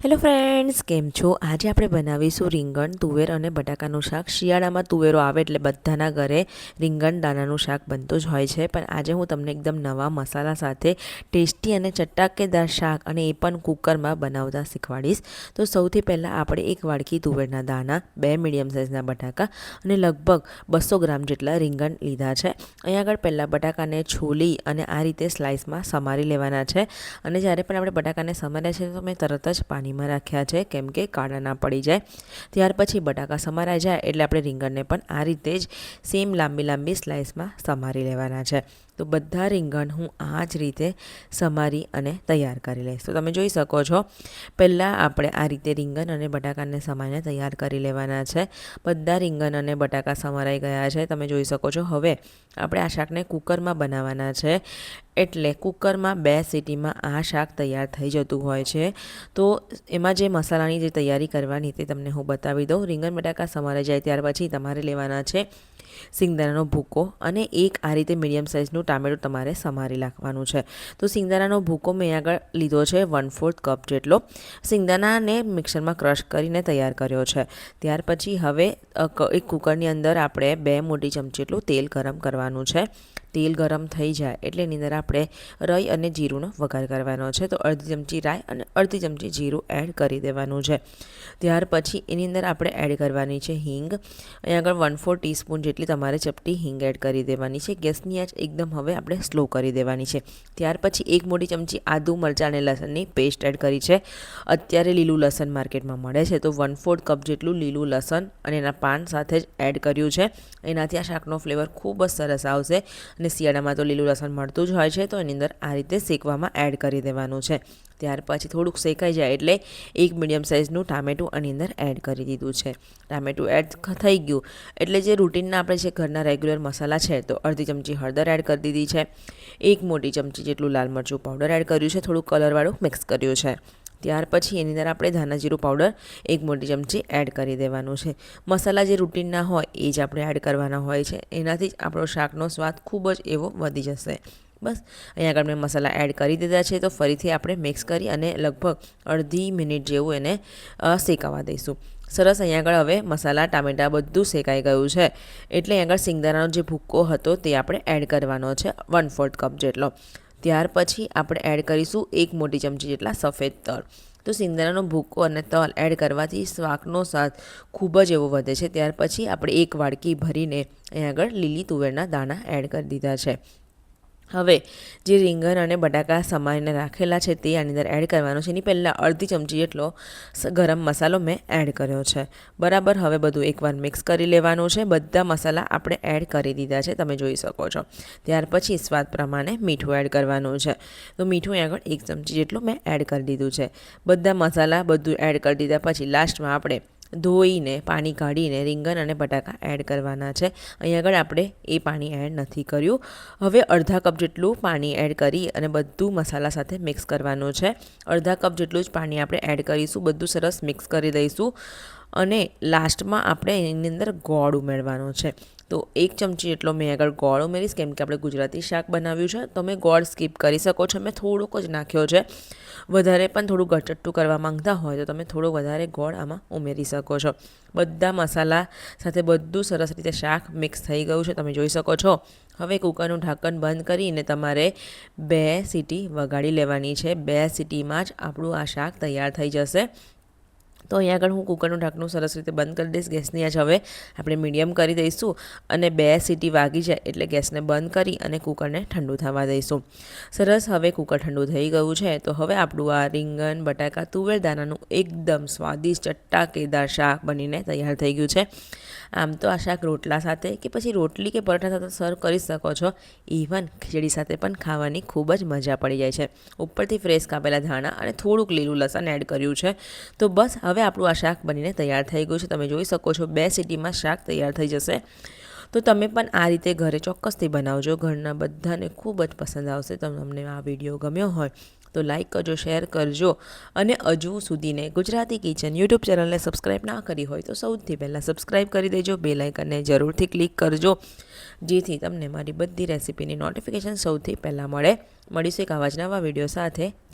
Hello friends, કેમ છો? આજે આપણે બનાવીશું રીંગણ, તુવેર અને બટાકાનું શાક. શિયાળામાં તુવેરો આવે એટલે બધાના ઘરે રીંગણ દાણાનું શાક બનતું જ હોય છે, પણ આજે હું તમને એકદમ નવા મસાલા સાથે ટેસ્ટી અને ચટાકેદાર શાક, અને એ પણ કુકરમાં બનાવતા શીખવાડીશ. તો સૌથી પહેલાં આપણે એક વાડકી તુવેરના દાણા, 2 મીડિયમ સાઇઝના બટાકા અને લગભગ 200 ગ્રામ જેટલા રીંગણ લીધા છે. અહીંયા આગળ પહેલાં બટાકાને છોલી અને આ રીતે સ્લાઇસમાં સમારી લેવાના છે. અને જ્યારે પણ આપણે બટાકાને સમાર્યા છે તો મેં તરત જ પાણીમાં રાખ્યા છે, કેમ કે કાળા ના પડી જાય. ત્યાર પછી બટાકા સમારાઈ જાય એટલે આપણે રીંગણને પણ આ રીતે જ સેમ લાંબી લાંબી સ્લાઇસમાં સમારી લેવાના છે. તો બધા રીંગણ હું આ જ રીતે સમારી અને તૈયાર કરી લઈશ. તો તમે જોઈ શકો છો, પહેલાં આપણે આ રીતે રીંગણ અને બટાકાને સમારીને તૈયાર કરી લેવાના છે. બધા રીંગણ અને બટાકા સમારાઈ ગયા છે, તમે જોઈ શકો છો. હવે આપણે આ શાકને કુકરમાં બનાવવાના છે, એટલે કુકરમાં 2 સીટીમાં આ શાક તૈયાર થઈ જતું હોય છે. તો એમાં જે મસાલાની જે તૈયારી કરવાની તે તમને હું બતાવી દઉં. રીંગણ બટાકા સમારાઈ જાય ત્યાર પછી તમારે લેવાના છે સિંગદાણાનો ભૂકો, અને એક આ રીતે મીડિયમ સાઇઝનું ટામેટું તમારે સમારી નાખવાનું છે. તો સિંગદાણાનો ભૂકો મેં આગળ લીધો છે 1/4 કપ જેટલો. સિંગદાણાને મિક્સરમાં ક્રશ કરીને તૈયાર કર્યો છે. ત્યાર પછી હવે એક કુકરની અંદર આપણે 2 મોટી ચમચી જેટલું તેલ ગરમ કરવાનું છે. તેલ ગરમ થઈ જાય એટલે એની અંદર આપણે રાઈ અને જીરુંનો વઘાર કરવાનો છે. તો અડધી ચમચી રાઈ અને અડધી ચમચી જીરું એડ કરી દેવાનું છે. ત્યાર પછી એની અંદર આપણે એડ કરવાની છે હિંગ. અહીં આગળ 1/4 ટીસ્પૂન જેટલી તમારે ચપટી હિંગ એડ કરી દેવાની છે. ગેસની આંચ એકદમ હવે આપણે સ્લો કરી દેવાની છે. ત્યાર પછી 1 મોટી ચમચી આદુ, મરચાં અને લસણની પેસ્ટ એડ કરી છે. અત્યારે લીલું લસણ માર્કેટમાં મળે છે, તો 1/4 કપ જેટલું લીલું લસણ અને એના પાન સાથે જ એડ કર્યું છે. એનાથી આ શાકનો ફ્લેવર ખૂબ જ સરસ આવશે. અને શિયાળામાં તો લીલું લસણ મળતું જ હોય છે, તો એની અંદર આ રીતે શેકવામાં એડ કરી દેવાનું છે. ત્યાર પછી થોડુંક શેકાઈ જાય એટલે એક મીડિયમ સાઇઝનું ટામેટું આની અંદર એડ કરી દીધું છે. ટામેટું એડ થઈ ગયું એટલે જે રૂટીનના આપણે જે ઘરના રેગ્યુલર મસાલા છે, તો અડધી ચમચી હળદર એડ કરી દીધી છે. 1 મોટી ચમચી જેટલું લાલ મરચું પાવડર એડ કર્યું છે, થોડું કલરવાળું મિક્સ કર્યું છે. ત્યાર પછી એની અંદર આપણે ધાણા જીરું પાવડર 1 મોટી ચમચી એડ કરી દેવાનું છે. મસાલા જે રૂટીનના હોય એ જ આપણે એડ કરવાના હોય છે, એનાથી જ આપણો શાકનો સ્વાદ ખૂબ જ એવો વધી જશે. બસ અહીંયા આગળ મેં મસાલા એડ કરી દીધા છે. તો ફરીથી આપણે મિક્સ કરી અને લગભગ અડધી મિનિટ જેવું એને શેકાવા દઈશું. સરસ, અહીંયા આગળ હવે મસાલા, ટામેટાં બધું શેકાઈ ગયું છે, એટલે અહીં આગળ સિંગદાણાનો જે ભૂક્કો હતો તે આપણે એડ કરવાનો છે 1/4 કપ જેટલો. ત્યાર પછી આપણે એડ કરીશું 1 મોટી ચમચી જેટલા સફેદ તલ. તો સિંગદાણાનો ભૂકો અને તલ એડ કરવાથી શાકનો સ્વાદ ખૂબ જ એવો વધે છે. ત્યાર પછી આપણે એક વાડકી ભરીને અહીં આગળ લીલી તુવેરના દાણા એડ કરી દીધા છે. હવે જે રીંગણ અને બટાકા સમારીને રાખેલા છે તે આની અંદર એડ કરવાનો છે. એની પહેલાં અડધી ચમચી જેટલો ગરમ મસાલો મેં એડ કર્યો છે. બરાબર, હવે બધું એકવાર મિક્સ કરી લેવાનું છે. બધા મસાલા આપણે એડ કરી દીધા છે, તમે જોઈ શકો છો. ત્યાર પછી સ્વાદ પ્રમાણે મીઠું એડ કરવાનું છે. તો મીઠું આગળ 1 ચમચી જેટલું મેં એડ કરી દીધું છે. બધા મસાલા બધું એડ કરી દીધા પછી લાસ્ટમાં આપણે ધોઈને પાણી કાઢીને રીંગણ અને બટાકા એડ કરવાના છે. અહીં આગળ આપણે એ પાણી એડ નથી કર્યું. હવે અડધા કપ જેટલું પાણી એડ કરી અને બધું મસાલા સાથે મિક્સ કરવાનું છે. અડધા કપ જેટલું જ પાણી આપણે એડ કરીશું. બધું સરસ મિક્સ કરી દઈશું અને લાસ્ટમાં આપણે એની અંદર ગોળ ઉમેરવાનો છે. તો 1 ચમચી જેટલો મેં આગળ ગોળ ઉમેરીશ, કેમ કે આપણે ગુજરાતી શાક બનાવ્યું છે. તમે ગોળ સ્કીપ કરી શકો છો, મેં થોડોક જ નાખ્યો છે. વધારે પણ થોડું ગચટ્ટું કરવા માંગતા હોય તો તમે થોડો વધારે ગોળ આમાં ઉમેરી શકો છો. બધા મસાલા સાથે બધું સરસ રીતે શાક મિક્સ થઈ ગયું છે, તમે જોઈ શકો છો. હવે કુકરનું ઢાંકણ બંધ કરીને તમારે 2 સીટી વગાડી લેવાની છે. 2 સીટીમાં જ આપણું આ શાક તૈયાર થઈ જશે. તો અહીંયા આગળ હું કુકરનું ઢાંકણું સરસ રીતે બંધ કરી દઈશ. ગેસની આંચ હવે આપણે મીડિયમ કરી દઈશું અને 2 સીટી વાગી જાય એટલે ગેસને બંધ કરી અને કુકરને ઠંડુ થવા દઈશું. સરસ, હવે કુકર ઠંડુ થઈ ગયું છે. તો હવે આપણું આ રીંગણ બટાકા તુવેર દાણાનું એકદમ સ્વાદિષ્ટ ચટાકેદાર શાક બનીને તૈયાર થઈ ગયું છે. આમ તો આ શાક રોટલા સાથે કે પછી રોટલી કે પરોઠા સાથે સર્વ કરી શકો છો. ઇવન ખીચડી સાથે પણ ખાવાની ખૂબ જ મજા પડી જાય છે. ઉપરથી ફ્રેશ કાપેલા ધાણા અને થોડુંક લીલું લસણ એડ કર્યું છે. તો બસ હવે આપણું આ શાક બનીને તૈયાર થઈ ગયું છે, તમે જોઈ શકો છો. 2 સીટીમાં શાક તૈયાર થઈ જશે. તો તમે પણ આ રીતે ઘરે ચોક્કસથી બનાવજો. ઘરના બધાને ખૂબ જ પસંદ આવશે. તમને આ વિડીયો ગમ્યો હોય તો લાઇક કરજો, શેર કરજો, અને હજુ સુધીને ગુજરાતી કિચન યુટ્યુબ ચેનલને સબસ્ક્રાઈબ ના કરી હોય તો સૌથી પહેલાં સબસ્ક્રાઈબ કરી દેજો. બેલ આઇકનને જરૂરથી ક્લિક કરજો, જેથી તમને મારી બધી રેસિપીની નોટિફિકેશન સૌથી પહેલાં મળે. મળીશું એક આવા જ નવા વિડીયો સાથે.